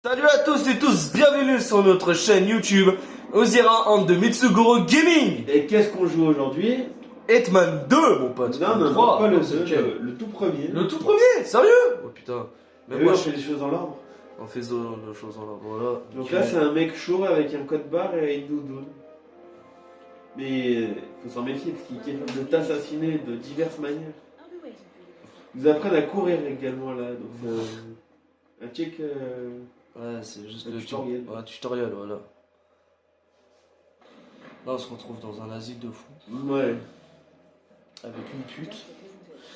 Salut à tous et tous, bienvenue sur notre chaîne YouTube Ozira and de Mitsuguro Gaming. Et qu'est-ce qu'on joue aujourd'hui? Hitman 2 mon pote. Non, 3, pas le c'est 2, quel le tout premier. Le tout premier, sérieux? Oh putain. Mais Mais oui, moi on fait les choses dans l'ordre. on fait ça de choses en là, voilà. Donc là, c'est un mec chaud avec un code barre et une doudoune. Mais faut s'en méfier parce qu'il est capable de t'assassiner de diverses manières. Ils apprennent à courir également là, donc c'est un check. Ouais, c'est juste Un le tutoriel. Ouais, tutoriel, voilà. Là on se retrouve dans un asile de fou Ouais. avec une pute.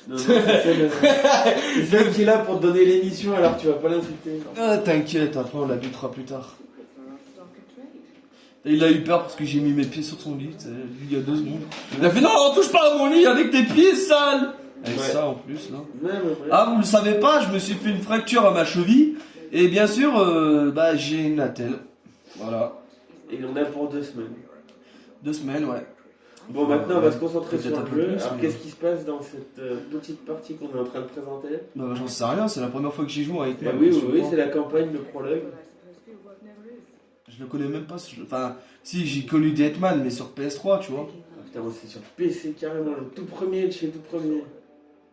Non, c'est celle qui est là pour te donner l'émission alors tu vas pas l'insulter. Ah t'inquiète, après on la butera plus tard. Et il a eu peur parce que j'ai mis mes pieds sur son lit, tu sais, il y a 2 secondes. Il a fait non, touche pas à mon lit avec tes pieds sales. Avec Ouais. ça en plus là. Ouais. Ah, vous le savez pas, je me suis fait une fracture à ma cheville. Et bien sûr, j'ai une attelle. Voilà. Et il en a pour 2 semaines. 2 semaines, ouais. Bon, maintenant on va se concentrer Peut-être sur un le peu jeu. plus, Alors mais- qu'est-ce qui se passe dans cette petite partie qu'on est en train de présenter? Bah, j'en sais rien, c'est la première fois que j'y joue avec Bah Hitman. oui, c'est la campagne, le prologue. Je le connais même pas. Enfin, si, j'ai connu des Hitman, mais sur PS3, tu vois. Ah, putain, moi c'est sur PC carrément, le tout premier de chez tout premier.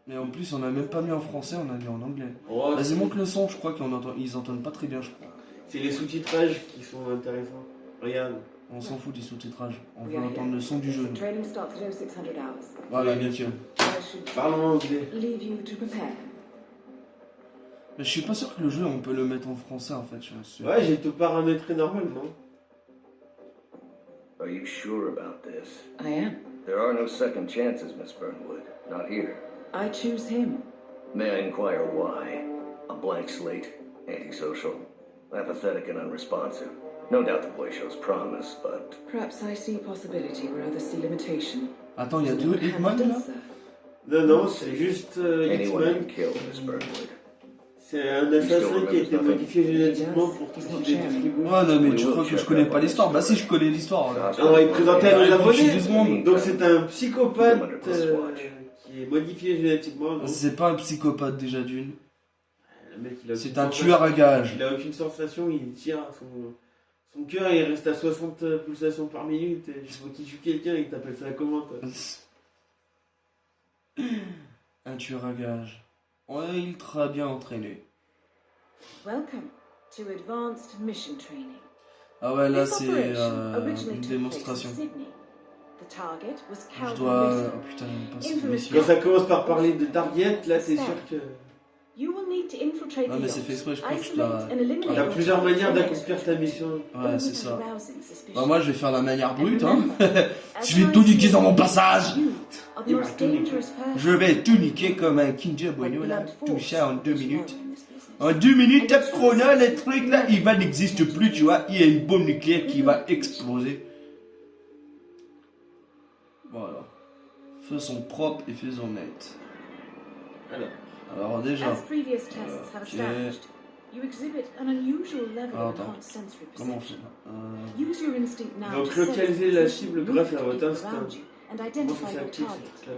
Mais en plus, on a même pas mis en français, on a mis en anglais. Oh, Vas-y, monte le son, je crois qu'ils entendent pas très bien, je crois. c'est les sous-titrages qui sont intéressants. Regarde. On s'en fout des sous-titrages. On veut entendre le son du jeu. nous. Training starts at 0600 hours. Voilà, nickel. I should Parlons anglais. leave you to prepare. Mais je suis pas sûr que le jeu, on peut le mettre en français en fait. Ouais, j'ai tout paramétré normalement. Are you sure about this? I am. There are no second chances, Miss Burnwood. Not here. I choose him. May I inquire why? A blank slate, antisocial, apathetic and unresponsive. No doubt the boy shows promise, but Perhaps I see possibility where others see limitation. Attends, il y a Isn't 2 that what Hitman Hannah là? does, sir? Non, c'est juste anyone Hitman. can kill, Miss Burnwood. C'est un assassin qui a été modifié génétiquement pour tout ce qui est tout ce qui bouge. Ouais, non, mais tu crois que je connais pas l'histoire? Bah, si, je connais l'histoire. Là. Alors, il présentait à nos Ouais, abonnés. j'ai 2 secondes. Donc c'est un psychopathe qui est modifié génétiquement. Donc, C'est pas un psychopathe déjà d'une. le mec, il a C'est aucune un sensation. tueur à gages. Il a aucune sensation, il tire son cœur, il reste à 60 pulsations par minute. Et il faut qu'il tue quelqu'un et que t'appelles ça comment toi? Un tueur à gages. Ouais, ultra bien entraîné. Welcome to Advanced Mission Training. Ah ouais, là This c'est operation originally une took place in démonstration. Sydney. The target was Je Calvin dois. Ritter. Oh putain, il passe Infamous ici. Quand ça commence par parler de target, là t'es sûr que. You will need to infiltrate Ah, the mais c'est yacht, fait exprès, je crois que je isolate la- and eliminate T'as your plusieurs target manières from d'accomplir ta extraction mission. Ouais, c'est ça. without arousing suspicion. Bah, moi je vais faire la manière brute, hein. As Je vais I tout niquer see dans mon it, passage. you are the Il va most tout niquer. dangerous person. Je vais tout niquer comme un Kinder When Bueno là. blood Tout force ça en 2 is minutes. low in this business. En 2 minutes, top chrono, le truc là, il va n'existe plus, tu vois. Il y a une bombe nucléaire qui va exploser. Voilà. Faisons propre et faisons net. Alors déjà, As previous tests have ok. established, you exhibit an unusual level Ah, of attends. enhanced sensory comment on fait perception. Use your instinct now Donc, to sense localiser the la position cible of grâce à the votre people instinct. around you and Comment identify ça your s'active target. ce truc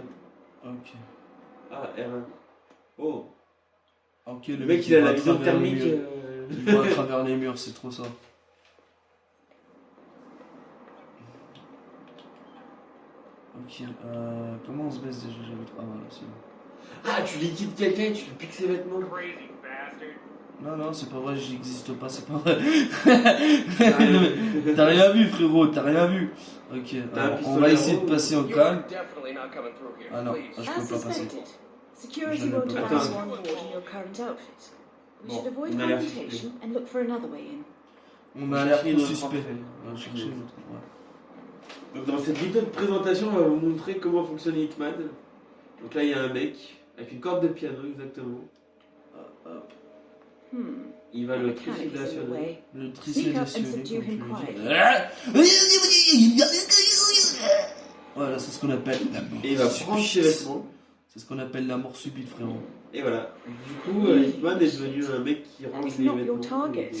là? Ok. Ah, R1. Oh, Ok, le mec il a va la à vision travers les thermique. murs. Il va à travers les murs, c'est trop ça. Ok, comment on se baisse déjà? Ah voilà, c'est bon. Ah, tu liquides quelqu'un et tu lui piques ses vêtements. Non, non, c'est pas vrai, j'existe pas, c'est pas vrai. T'as rien vu, frérot, t'as rien vu. Ok, T'as un alors, on pistolet va à essayer de eau. passer au calme. definitely not coming through here. Ah non, Please. je As peux pas passer. suspected, security Je ne won't peux allow pas you passer. on board in your current outfit. We Bon, should avoid on a l'air confrontation and look for another way in. On a l'air Chercher trop notre suspect. entrée. On va chercher notre. Ouais. Donc dans cette vidéo de présentation, on va vous montrer comment fonctionne Hitman. Donc là, il y a un mec avec une corde de piano, exactement. Hop, hop. Il va That le mechanic is in the triculationner. way. Le Sneak up and tricélationné, subdue comme him tu quietly. le dis. Voilà, c'est ce qu'on appelle la mort Et il va prendre ses subite. vêtements. C'est ce qu'on appelle la mort subite, frérot. Et voilà. Du coup, Hitman est devenu un mec qui range It's les not your vêtements. target.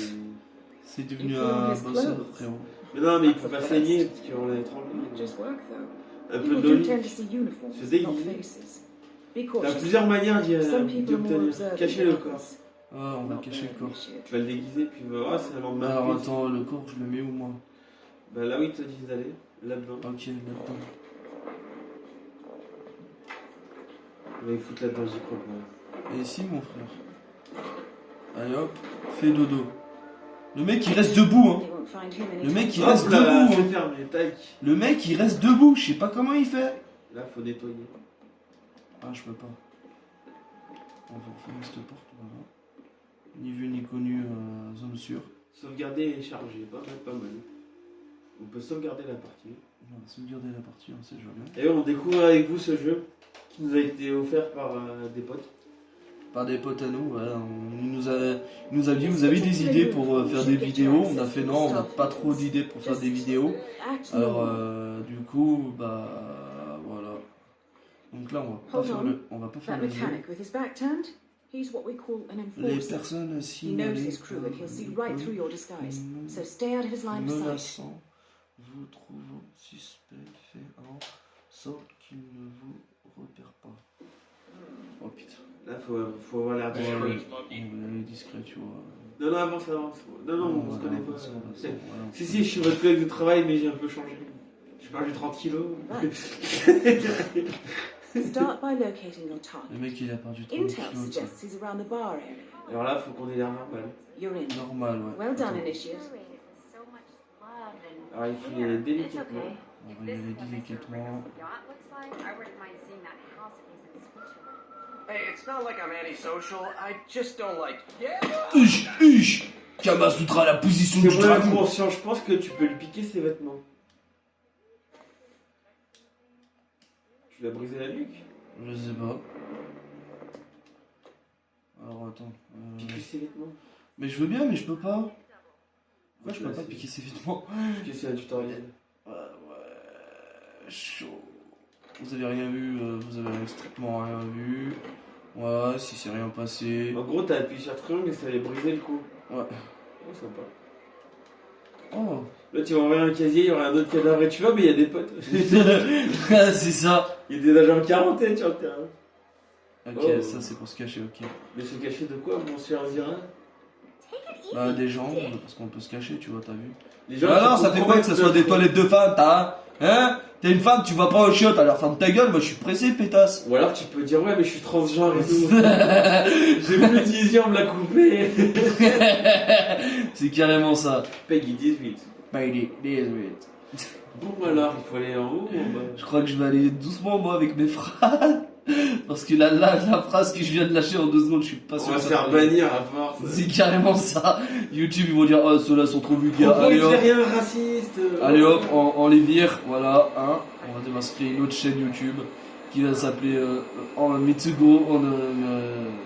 C'est devenu You un pull his bosseur, clothes. frérot. Mais non, mais il peut pas saigner parce qu'on l'a étranglé. Might just work though. Un peu People do d'olive. tend to see uniforms, Se déguise. not faces. Be T'as cautious. plusieurs manières d'y Some people are more obtenir. observant Cacher than le corps. others. Ah, on va Not cacher le very corps. initiated. Tu vas le déguiser, puis ah, c'est un lendemain. Alors de fête. attends, le corps, je le mets où moi? Bah là où ils te disent d'aller, là-dedans. Ok, là-dedans. On va y foutre là-dedans, j'y crois pas. Et ici, mon frère. Allez hop, fais dodo. Le mec, il reste debout, hein. They won't find him Le mec, anytime il reste Hop là, debout, c'est hein. fermé, tac. Le mec, il reste debout. Je sais pas comment il fait. Là, faut nettoyer. Ah, je peux pas. On va refermer cette porte, voilà. Ni vu ni connu, zone sûre. Sauvegarder et charger, pas mal. On peut sauvegarder la partie. On va sauvegarder la partie, on sait jamais. Et on découvre avec vous ce jeu qui nous a été offert par des potes. Par des potes à nous, voilà. Il nous a dit, vous avez des idées pour faire des vidéos? On a fait non, on n'a pas trop d'idées pour faire des vidéos. act Alors, normal. du coup, bah, voilà. Donc là, on va pas faire That le jeu. mechanic with his back turned, he's what we call an Les enforcer. personnes He knows signalées his crew and he'll see right through your disguise. So stay out of his line of sight. menaçant vous trouvant suspect, fait en sorte qu'il ne vous repère pas. Oh putain. Là, faut avoir l'air On discret. va aller discret, tu vois. Non, non, avance. Non, on se connaît pas. avance, C'est- voilà. Si, je suis votre collègue de travail, mais j'ai un peu changé. J'ai perdu 30 kilos. Start by locating your Le target. mec, il a perdu 30 Intel kilos. suggests he's around the bar area. Alors là, faut qu'on ait l'air normal. You're in. Normal, ouais. Well done, Attends, Initiate. So much love and Alors il faut y aller it's délicatement. okay. on va y aller délicatement. Yacht looks like I wouldn't mind seeing that house if he's in Switzerland. Hey, it's not like I'm antisocial. I just don't like. Yeah. Huch Kamasutra, la position C'est du moi dragon. inconscient, je pense que tu peux lui piquer ses vêtements. Tu lui as brisé la nuque? Je sais pas. Alors attends. Piquer ses vêtements. Mais je veux bien, mais je peux pas. Pourquoi je peux Là, pas c'est- piquer ses vêtements? Parce que c'est un tutoriel. Ouais, chaud. Vous avez rien vu, vous avez strictement rien vu. Voilà, si c'est rien passé. En gros, t'as appuyé sur triangle et ça allait briser le coup. Ouais. Oh, sympa. Oh. Là, tu vas envoyer un casier, il y aura un autre cadavre et tu vois, mais il y a des potes. Ah, c'est ça. Il y a des agents de quarantaine sur le terrain. Ok, Oh. ça c'est pour se cacher, ok. Mais se cacher de quoi, mon cher Zira? Bah, des gens, parce qu'on peut se cacher, tu vois, t'as vu. Les gens Alors, qui ça fait quoi que ça compromettent soit des notre- toilettes de femmes, t'as hein? T'es une femme, tu vas pas au chiottes, alors ferme ta gueule, moi je suis pressé, pétasse. Ou alors tu peux dire, ouais, mais je suis transgenre et tout. J'ai plus de vision, on me l'a coupé. C'est carrément ça. Peggy 18. Baby, Bon, alors, il faut aller en haut ou en bas? Je crois que je vais aller doucement, moi, avec mes phrases. Parce que la phrase que je viens de lâcher en 2 secondes, je suis pas On sûr va que se ça faire va aller. bannir à force. C'est carrément ça. YouTube, ils vont dire, oh, ceux-là sont trop vulgaires. Pourquoi Allez il hop, fait rien raciste? allez hop, on les vire, voilà, hein. On va devoir se créer une autre chaîne YouTube qui va s'appeler Mitsugo.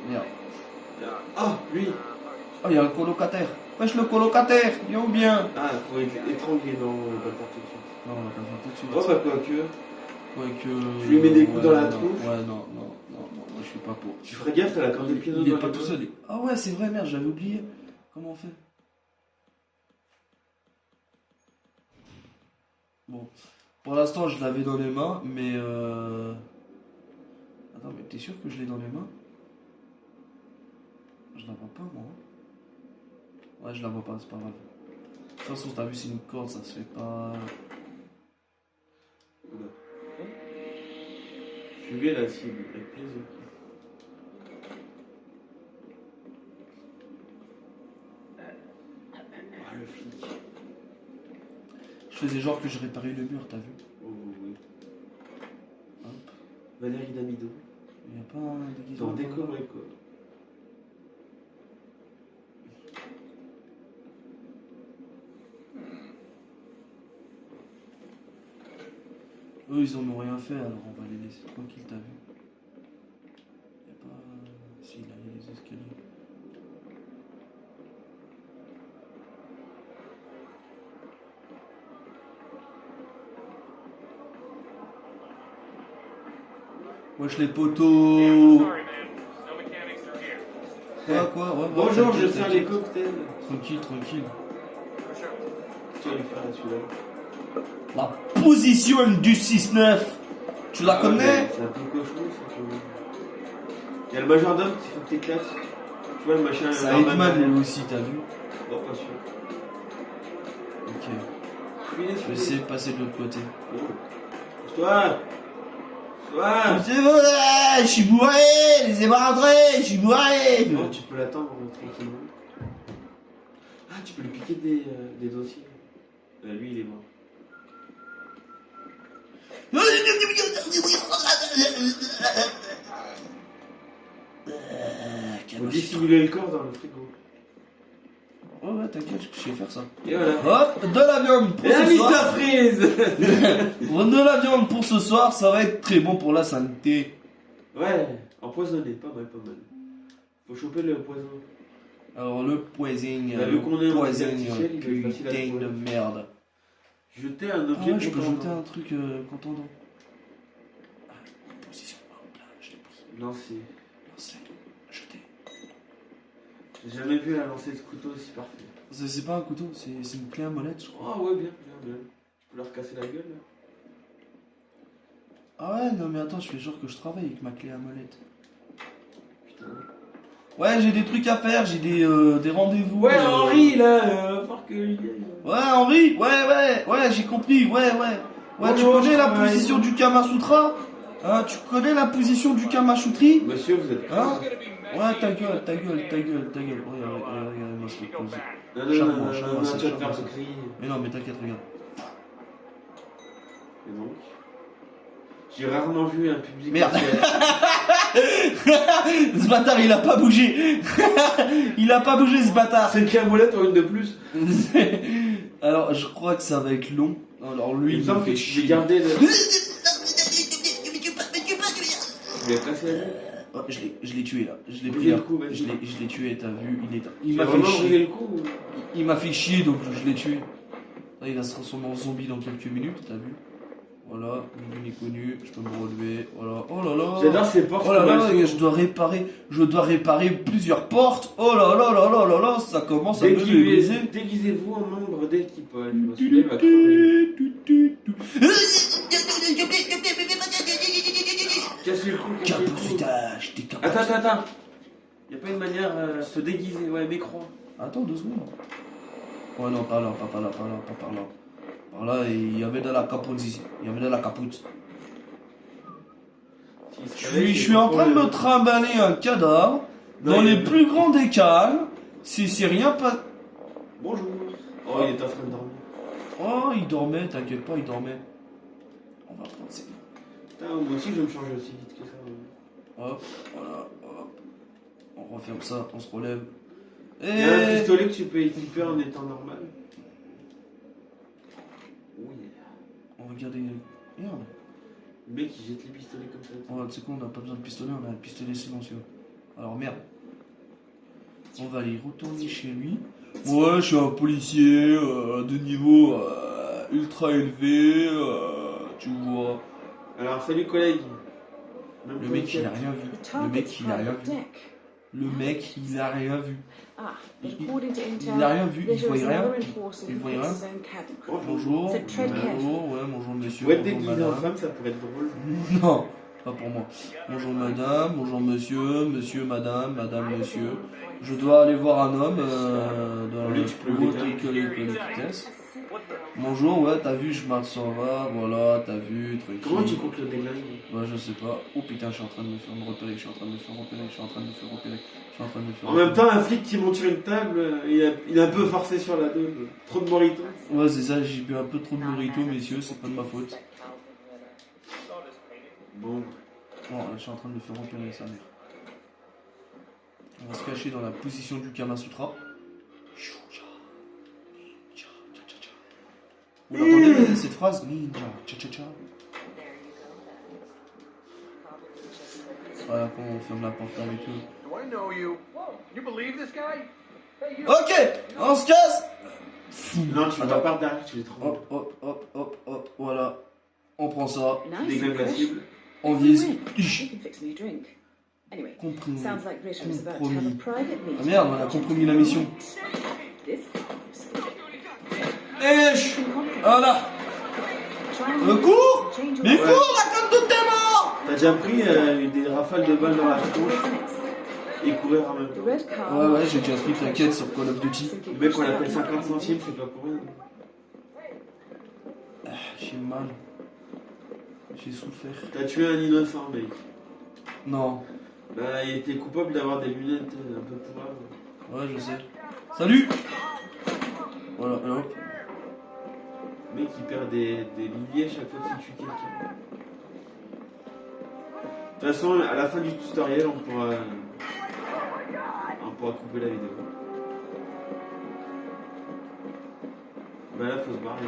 Merde. Ah, lui. Oh, il y a un colocataire. Wesh, le colocataire, bien ou bien? Ah, faut étrangler, non, on va pas faire tout de suite. Non, on va pas faire tout de suite. Oh, bah, quoi que. Ouais, que... Tu lui mets des coups dans la non, tronche. Ouais, non, moi je suis pas pour. Tu ferais gaffe, t'as la corde de piano Il est dans pas les tout doigts. seul. Ah ouais, c'est vrai, merde, j'avais oublié. Comment on fait? Bon, pour l'instant, je l'avais dans les mains, mais Attends, mais t'es sûr que je l'ai dans les mains? Je la vois pas, moi. Ouais, je la vois pas, c'est pas grave. De toute façon, t'as vu, c'est une corde, ça se fait pas... Suivez la cible, avec plaisir. Ah, le flic. Je faisais genre que je réparais le mur, t'as vu? Oh, oui. Hop. Valérie Damido. Il y a pas un déguisement. Dans Déco Brico. Eux, ils en ont rien fait, alors on va les laisser tranquilles, t'as vu? Y a pas... Si, là, il y a les escaliers. Wesh les poteaux. Quoi ouais, Bonjour, t'inquiète, je sers les t'inquiète. cocktails. Tranquille. Qu'est-ce que tu vas lui faire là, celui-là? La position du 6-9. Tu la Ah, connais? mais c'est un peu cochon, ça. Il y a le majordome qu'il faut que t'éclates. Tu vois le machin. Ça Norman Hitman derrière. lui aussi, t'as vu? Non, pas sûr. Ok. Je vais Je vais essayer de passer de l'autre côté. Toi. C'est vrai, je suis bourré, laissez-moi rentrer, je suis bourré. Non, tu peux l'attendre tranquillement. Ah, tu peux lui piquer des dossiers. Lui, il est mort. Faut dissimuler le corps dans le frigo. Oh ouais, t'inquiète, je sais faire ça. Et voilà. Hop, de la viande pour Et un ce soir. Mr. Freeze. De la viande pour ce soir, ça va être très bon pour la santé. Ouais, empoisonné, pas mal. Faut choper le poison. Alors le poison, Bah, vu qu'on est en poison, artificiel, il est facile à putain de trouver. merde. Jeter un Ah objet ouais, je peux contendant. jeter un truc contendant. Ah, position, hop là, je l'ai pris. Lancer. Lancer, jeter. J'ai jamais vu la lancer de couteau aussi parfait. C'est pas un couteau, c'est une clé à molette, je crois. Oh ouais, bien. Tu peux leur casser la gueule là. Ah ouais, non mais attends, je fais genre que je travaille avec ma clé à molette. Putain. Ouais, j'ai des trucs à faire, j'ai des rendez-vous. Ouais, Henri là, va falloir que il y aille. Ouais, Henri, ouais, j'ai compris, ouais. Ouais, tu Bonjour, connais la je travaille. position du Kama Sutra? Hein, tu connais la position du Kama Sutri? Monsieur, vous êtes. Hein? Ouais, ta gueule. Regarde-moi ce truc. Non, Charmant, tu vas te faire ce cri. Mais non, mais t'inquiète, regarde. Et donc j'ai rarement vu un public. Merde. entier. Ce bâtard, il a pas bougé. Il a pas bougé, ce bâtard. C'est une clé à molette ou une de plus. Alors, je crois que ça va être long. Alors, lui, Il me il semble me que fait tu chier. vais garder le. Tu lui as cassé la gueule. Oh, je l'ai tué là. Je l'ai Brûlez pris le là. coup, vas-y. Je l'ai tué, t'as vu. Il Tu m'a as fait vraiment brûlé chier. le coup ou... Il m'a fait chier, donc je l'ai tué. Là, il va se transformer en zombie dans quelques minutes, t'as vu. Voilà, il est connu, je peux me relever. Voilà, oh là là. J'adore ces portes. Oh là comme là, elles je dois réparer plusieurs portes. Oh là là là là là là, ça commence à me sont. briser. Déguisez-vous en membre d'équipage. Celui-là, il va crever. Cassez le cou, cassez le cou. Capotage, t'es capable. Attends. Y a pas une manière de se déguiser, ouais, m'écroix. Attends 2 secondes. Ouais, non, pas là. Par là, il y avait de la capote ici. Il y avait de la capote. Je suis en train de me trimballer un cadavre dans les plus grands des calmes. C'est rien pas. Bonjour. Oh, il est en train de dormir. Oh, il dormait, t'inquiète pas, il dormait. On va prendre ces. Putain, moi aussi, je vais me changer aussi vite que ça. Hop, voilà, hop. On referme ça, on se relève. Il y a un Et. pistolet que tu peux équiper en étant normal. Oui. On va regarder. Merde. Le mec, il jette les pistolets comme ça. Oh, tu sais quoi, on n'a pas besoin de pistolet, on a un pistolet silencieux. Alors merde. On va aller retourner chez lui. Ouais, je suis un policier de niveau ultra élevé, tu vois. Alors, salut collègue. Même Le mec, policier. il a rien vu. The Le mec, target's il a rien private vu. deck. Le mec, il a rien vu. Ah, but Il- according to Il intel, a rien vu, il Leisure is voyait rien. another enforcer Il who voyait picks rien. his own cabin. Bonjour, C'est très bonjour, ouais, bonjour monsieur. Pour être bonjour, déguisé en madame. femme, ça pourrait être drôle. Non, pas pour moi. Bonjour madame, bonjour monsieur, monsieur, madame, madame, monsieur. Je dois aller voir un homme dans Lui, le tu peux plus haut le que les vitesses. Bonjour, ouais, t'as vu, je m'en s'en va, voilà, t'as vu, truc. Comment tu comptes le déglingue? Ouais, je sais pas. Oh putain, je suis en train de me faire repérer, je suis en train de me faire repérer, je suis en train de me faire repérer, je suis en train de me faire En même temps, un flic qui monte sur une table, il est un peu forcé sur la dose. Trop de moritos. Ouais, c'est ça, j'ai bu un peu trop de burrito, messieurs, c'est pas de ma faute. Bon. Bon, là, je suis en train de me faire repérer, sa mère. On va se cacher dans la position du Kama Sutra. Vous entendez cette phrase? Ninja, cha-cha-cha. Voilà comment on ferme la porte avec eux. Do I know you? You believe this guy? Hey, you. Ok, on se casse. Non, tu vas Attends. pas par derrière, tu les trouves. Hop, voilà. On prend ça, Nice Déglingue la fresh. cible. on You vise. win. You can fix me a drink. Anyway, Compromis. sounds like Ritter is about to have a Compromis. private Ah meeting. merde, on a compromis la mission. This Et voilà. Le cours. Mais cours, raconte toutes tes morts. T'as déjà pris des rafales de balles dans la tronche? et courir en même The temps. red car. Ouais, ouais, j'ai déjà pris, t'inquiète, sur Call of Duty. simply Le mec, on pushed l'appelle the 50 button. centimes, c'est pas pour rien. J'ai mal. J'ai souffert. T'as tué un innocent, mec. Non. Bah, il était coupable d'avoir des lunettes un peu pourrables. Ouais, je sais. Salut. Voilà, hop. Le mec, il perd des milliers chaque fois qu'il tue quelqu'un. De toute façon, à la fin du tutoriel, on pourra couper la vidéo. Bah là, faut se barrer.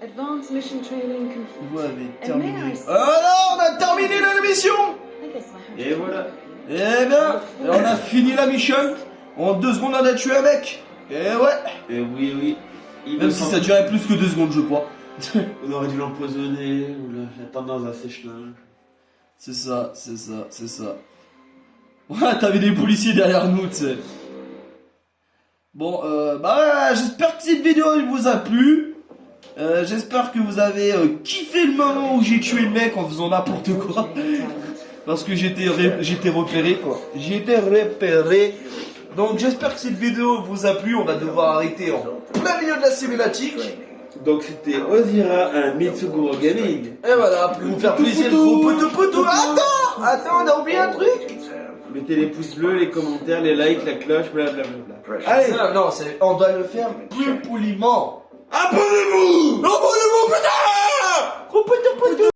Advanced mission training complete. Vous avez And terminé. may I say- Ah non, on a terminé la mission. I guess I have Et to- voilà. Eh bien, on a fini la mission. En 2 secondes, on a tué un mec. Eh ouais. Et oui, oui. Même si ça durait plus que 2 secondes, je crois. On aurait dû l'empoisonner, ou la tendance à sèche-linge. C'est ça, c'est ça, c'est ça. Ouais, t'avais des policiers derrière nous, tu sais. Bon, bah, j'espère que cette vidéo elle vous a plu. J'espère que vous avez kiffé le moment où j'ai tué le mec en faisant n'importe quoi. Parce que j'étais repéré, quoi. J'étais repéré. Donc j'espère que cette vidéo vous a plu. On va devoir arrêter en plein milieu de la cinématique. Donc c'était Ozira, un Mitsuguro Gaming. Et voilà, pour vous faire plaisir, gros poteau. Attends, on a oublié un truc. Mettez les pouces bleus, les commentaires, les likes, la cloche, blablabla. Precious. Allez, Non, on doit le faire plus poliment. abonnez-vous. Abonnez-vous, putain! Gros poteau.